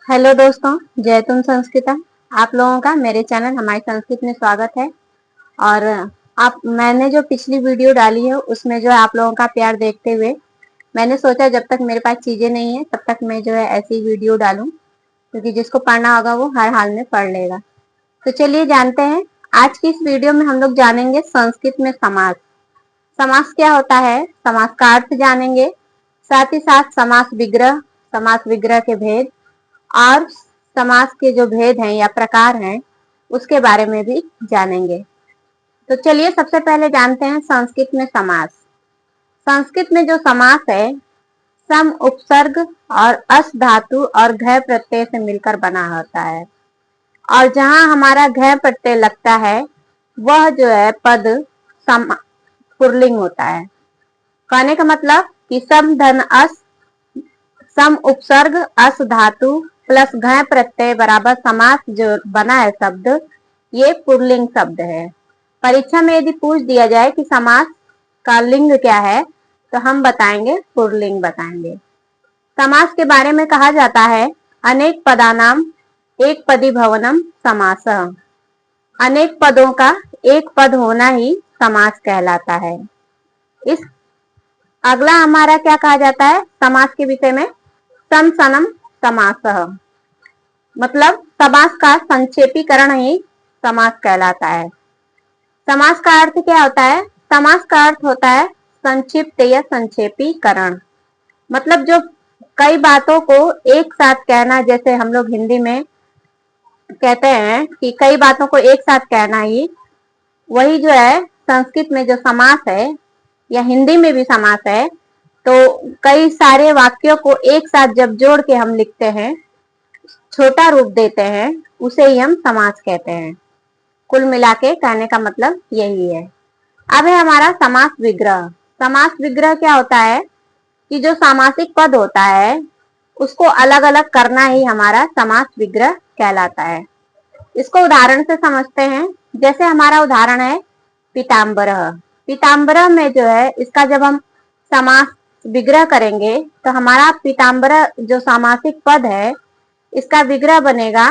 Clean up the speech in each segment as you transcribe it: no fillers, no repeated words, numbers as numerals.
Hello दोस्तों, जय तुम संस्कृता। आप लोगों का मेरे चैनल हमारी संस्कृत में स्वागत है। और आप मैंने जो पिछली वीडियो डाली है उसमें जो है आप लोगों का प्यार देखते हुए मैंने सोचा जब तक मेरे पास चीजें नहीं है तब तक मैं जो है ऐसी वीडियो डालूं, क्योंकि जिसको पढ़ना होगा वो हर हाल में पढ़ लेगा। तो चलिए जानते हैं। आज की इस वीडियो में हम लोग जानेंगे संस्कृत में समास। समास क्या होता है, समास का अर्थ जानेंगे, साथ ही साथ समास विग्रह के भेद और समास के जो भेद हैं या प्रकार हैं उसके बारे में भी जानेंगे। तो चलिए सबसे पहले जानते हैं संस्कृत में समास। संस्कृत में जो समास है सम उपसर्ग और अस धातु और घय प्रत्यय से मिलकर बना होता है। और जहां हमारा घय प्रत्यय लगता है वह जो है पद पुल्लिंग होता है। कहने का मतलब कि सम धन अस, सम उपसर्ग अस धातु प्लस घय प्रत्यय बराबर समास जो बना है शब्द, ये पुल्लिंग शब्द है। परीक्षा में यदि पूछ दिया जाए कि समास का लिंग क्या है तो हम बताएंगे पुल्लिंग बताएंगे। समास के बारे में कहा जाता है अनेक पदानाम एक पदी भवनम समासः। अनेक पदों का एक पद होना ही समास कहलाता है। इस अगला हमारा क्या कहा जाता है समास के विषय में, समसनम समासः, मतलब समास का संक्षेपीकरण ही समास कहलाता है। समास का अर्थ क्या होता है, समास का अर्थ होता है संक्षिप्त या संक्षेपीकरण। मतलब जो कई बातों को एक साथ कहना, जैसे हम लोग हिंदी में कहते हैं कि कई बातों को एक साथ कहना ही, वही जो है संस्कृत में जो समास है या हिंदी में भी समास है, तो कई सारे वाक्यों को एक साथ जब जोड़ के हम लिखते हैं, छोटा रूप देते हैं, उसे ही हम समास कहते हैं। कुल मिला के कहने का मतलब यही है। अब है हमारा समास विग्रह। समास विग्रह क्या होता है कि जो सामासिक पद होता है उसको अलग अलग करना ही हमारा समास विग्रह कहलाता है। इसको उदाहरण से समझते हैं। जैसे हमारा उदाहरण है पीताम्बरः। पीताम्बरः में जो है इसका जब हम समास विग्रह करेंगे तो हमारा पीताम्बरः जो सामासिक पद है इसका विग्रह बनेगा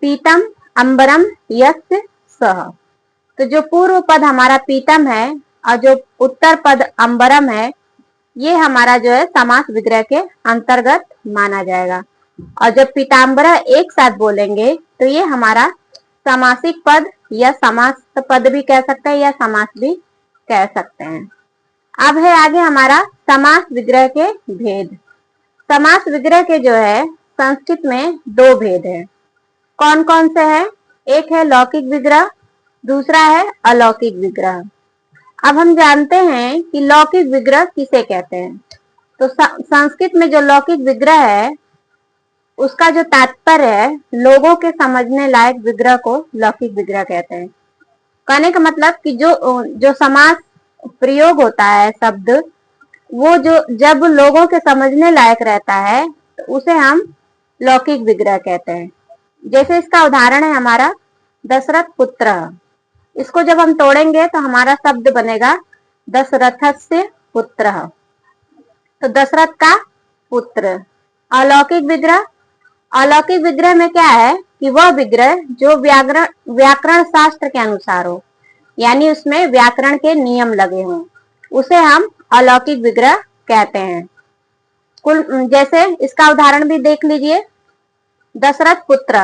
पीतम अंबरम यस्य सह। तो जो पूर्व पद हमारा पीतम है और जो उत्तर पद अंबरम है, ये हमारा जो है समास विग्रह के अंतर्गत माना जाएगा। और जब पीताम्बरः एक साथ बोलेंगे तो ये हमारा समासिक पद या समास पद भी कह सकते हैं या समास भी कह सकते हैं। अब है आगे हमारा समास विग्रह के भेद। समास विग्रह के जो है संस्कृत में दो भेद है। कौन कौन से हैं? एक है लौकिक विग्रह, दूसरा है अलौकिक विग्रह। अब हम जानते हैं कि लौकिक विग्रह किसे कहते हैं। तो संस्कृत में जो लौकिक विग्रह है उसका जो तात्पर्य है, लोगों के समझने लायक विग्रह को लौकिक विग्रह कहते हैं। कहने का मतलब कि जो समास प्रयोग होता है शब्द, वो जो जब लोगों के समझने लायक रहता है तो उसे हम लौकिक विग्रह कहते हैं। जैसे इसका उदाहरण है हमारा दशरथ पुत्र। इसको जब हम तोड़ेंगे तो हमारा शब्द बनेगा दशरथस्य पुत्र। तो दशरथ का पुत्र। अलौकिक विग्रह, अलौकिक विग्रह में क्या है कि वह विग्रह जो व्याकरण शास्त्र के अनुसार हो, यानी उसमें व्याकरण के नियम लगे हों, उसे हम अलौकिक विग्रह कहते हैं। जैसे इसका उदाहरण भी देख लीजिए, दशरथ पुत्र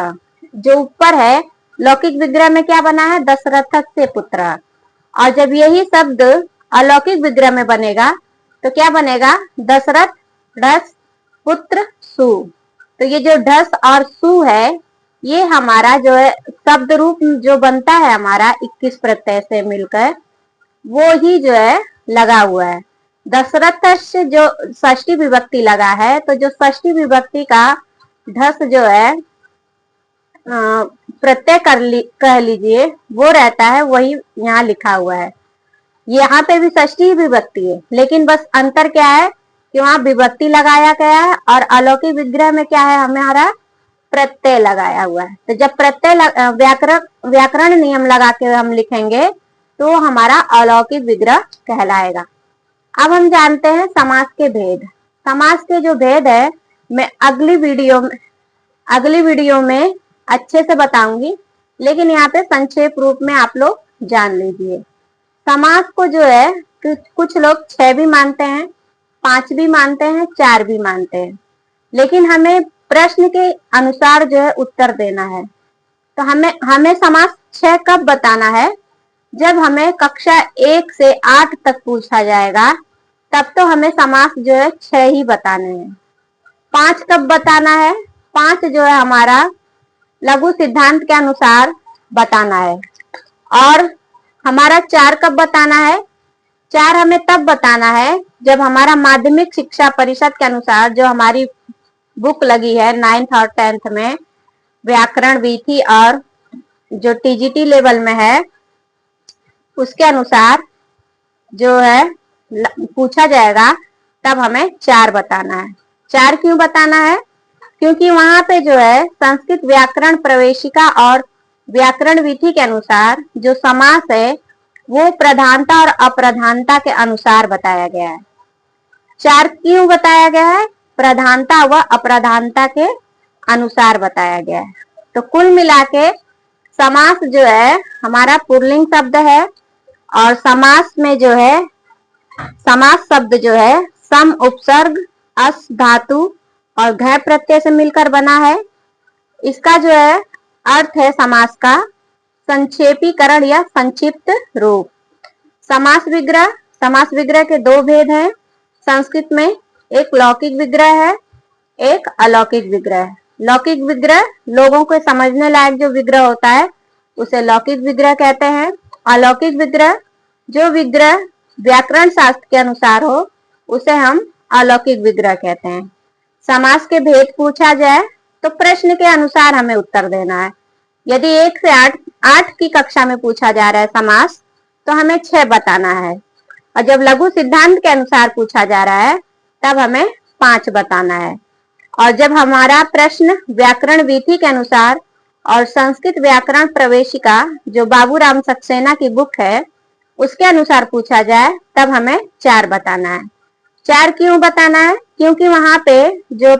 जो ऊपर है लौकिक विग्रह में क्या बना है, दशरथ से पुत्र। और जब यही शब्द अलौकिक विग्रह में बनेगा तो क्या बनेगा, दशरथ ढस पुत्र सु। तो ये जो ढस और सु है, ये हमारा जो है शब्द रूप जो बनता है हमारा 21 प्रत्यय से मिलकर, वो ही जो है लगा हुआ है। दशरथ से जो षष्ठी विभक्ति लगा है, तो जो षष्ठी विभक्ति का ढस जो है प्रत्यय कह लीजिए वो रहता है, वही यहाँ लिखा हुआ है। यहाँ पे भी षष्ठी विभक्ति है, लेकिन बस अंतर क्या है कि वहां विभक्ति लगाया गया है और अलौकिक विग्रह में क्या है, हमारा प्रत्यय लगाया हुआ है। तो जब प्रत्यय व्याकरण नियम लगा के हम लिखेंगे तो हमारा अलौकिक विग्रह कहलाएगा। अब हम जानते हैं समास के भेद। समास के जो भेद है मैं अगली वीडियो में अगली वीडियो में अच्छे से बताऊंगी, लेकिन यहाँ पे संक्षेप रूप में आप लोग जान लीजिए। समास को जो है कुछ लोग 6 भी मानते हैं, 5 भी मानते हैं, 4 भी मानते हैं, लेकिन हमें प्रश्न के अनुसार जो है उत्तर देना है। तो हमें समास 6 कब बताना है? जब हमें कक्षा 1 से 8 तक पूछा जाएगा, तब तो हमें समास जो है 6 ही बताने हैं। 5 कब बताना है? 5 जो है हमारा लघु सिद्धांत के अनुसार बताना है। और हमारा 4 कब बताना है? 4 हमें तब बताना है जब हमारा माध्यमिक शिक्षा परिषद के अनुसार, जो हमारी बुक लगी है 9th और 10th में, व्याकरण विधि और जो टीजीटी लेवल में है, उसके अनुसार जो है पूछा जाएगा, तब हमें 4 बताना है। 4 क्यों बताना है? क्योंकि वहां पे जो है संस्कृत व्याकरण प्रवेशिका और व्याकरण विधि के अनुसार जो समास है वो प्रधानता और अप्रधानता के अनुसार बताया गया है। 4 क्यों बताया गया है? प्रधानता व अप्रधानता के अनुसार बताया गया है। तो कुल मिला के समास जो है हमारा पुल्लिंग शब्द है, और समास में जो है समास शब्द जो है सम, उपसर्ग, अस धातु और घ प्रत्यय से मिलकर बना है। इसका जो है अर्थ है समास का संक्षेपीकरण या संक्षिप्त रूप। समास विग्रह के 2 भेद हैं संस्कृत में, एक लौकिक विग्रह है, एक अलौकिक विग्रह है। लौकिक विग्रह लोगों को समझने लायक जो विग्रह होता है उसे लौकिक विग्रह कहते हैं। अलौकिक विग्रह, जो विग्रह व्याकरण शास्त्र के अनुसार हो, उसे हम अलौकिक विग्रह कहते हैं। समास के भेद पूछा जाए तो प्रश्न के अनुसार हमें उत्तर देना है। यदि 1 से 8 की कक्षा में पूछा जा रहा है समास, तो हमें 6 बताना है, और जब लघु सिद्धांत के अनुसार पूछा जा रहा है तब हमें 5 बताना है। और जब हमारा प्रश्न व्याकरण विधि के अनुसार और संस्कृत व्याकरण प्रवेशिका जो बाबूराम सक्सेना की बुक है उसके अनुसार पूछा जाए, तब हमें 4 बताना है। 4 क्यों बताना है? क्योंकि वहां पे जो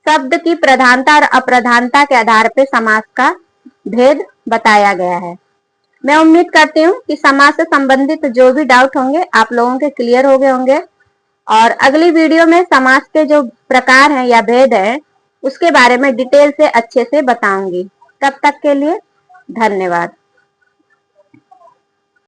शब्द की प्रधानता और अप्रधानता के आधार पे समास का भेद बताया गया है। मैं उम्मीद करती हूँ कि समास से संबंधित जो भी डाउट होंगे आप लोगों के क्लियर हो गए होंगे, और अगली वीडियो में समास के जो प्रकार हैं या भेद हैं उसके बारे में डिटेल से अच्छे से बताऊंगी। तब तक के लिए धन्यवाद।